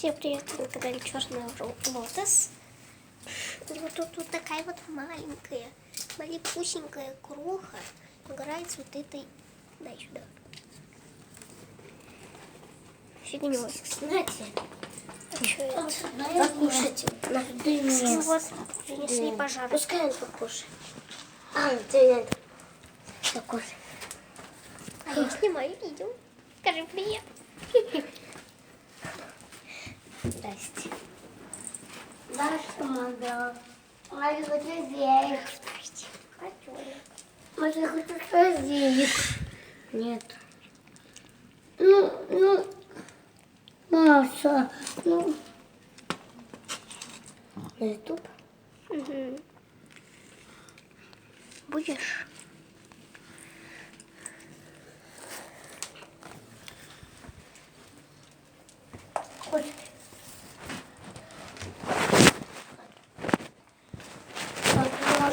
Всем привет, на канале Черный Лотос. Вот такая вот маленькая, малепусенькая кроха играет с вот этой... Дай сюда. Фигнёй. Знаете, А что это? покушайте. Ну вот, принесли пожар. Пускай он покушает. Ты надо покушай. А я снимаю видео. Скажи привет. Здрасте. Даша, мама. Ай, хочу здесь. Хочу. Может, я хочу что здесь? Нет. Ну, Маша, ну. На YouTube? Угу. Будешь? Ой.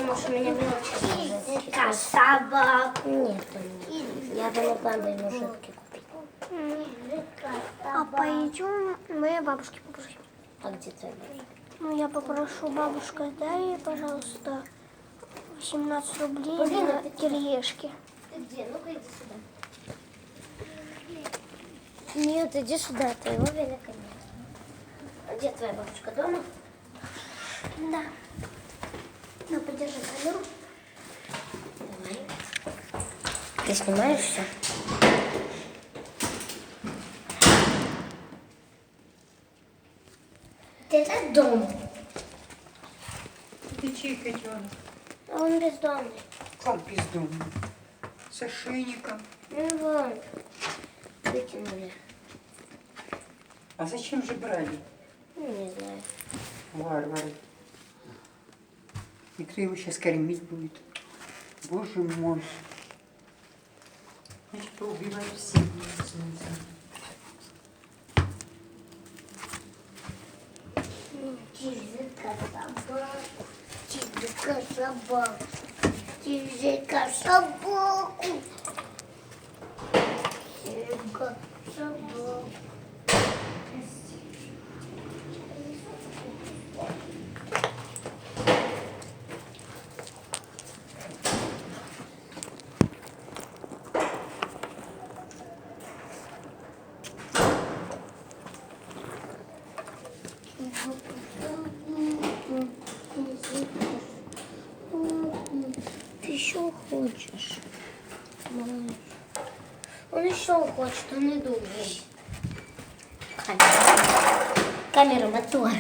Может, меня мелочь собак. Нет, я бы могла бы ему жидкий купить. А пойдем моей бабушке попросим. А где твоя бабушка? Ну, я попрошу бабушка, дай, пожалуйста, 18 рублей Блин, на это кириешки. Ты где? Ну-ка иди сюда. Нет, иди сюда, твоего велика нет. А где твоя бабушка? Дома? Да. Ну, подержи камеру. Давай. Ты снимаешь все? Это дом. Ты чей котенок? А он бездомный. Как бездомный? С ошейником. Ну вон. Вытянули. А зачем же брали? Ну, не знаю. Варвары. И кто его сейчас кормить будет? Боже мой. Значит, поубивать всех. Чижика собак. Чижика собак. Чижика собаку. Чижика собаку. Ты еще хочешь? Малыш. Он еще хочет, он не думает. Камера, мотор.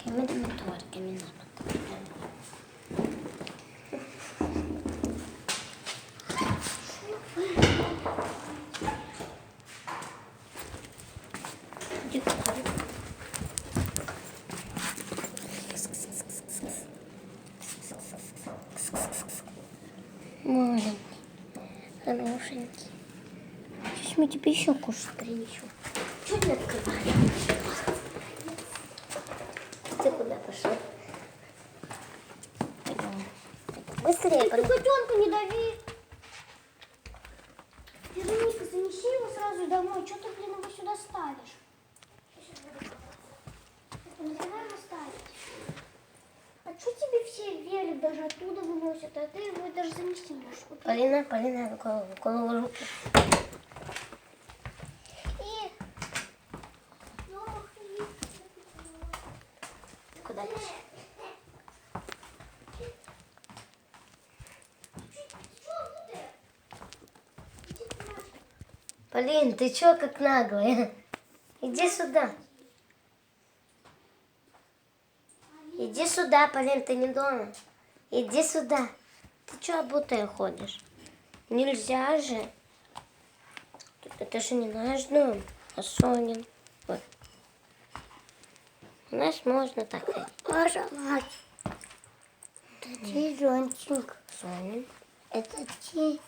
Камера, мотор, камера, мотор. Маленький, хорошенький. Сейчас мы тебе еще кушать принесем. Чуть не открывали. Ты куда пошел? Пойдем. Быстрее, Ты котенка не дави. Вероника, занеси его сразу домой. Что ты, блин, его сюда ставишь? Не давай его ставить. А что тебе все велик даже оттуда выносят, а ты его даже занести не можешь? Полина, голову руки. И... Куда идешь? Полин, ты чё как наглая? Иди сюда. Иди сюда, Полин, ты не дома. Иди сюда. Ты чё обутая ходишь? Нельзя же. Это же не наш дом, а Сонин. Вот. У нас можно так ходить. Маша, мать. Это чей зонтик? Сонин. Это чей?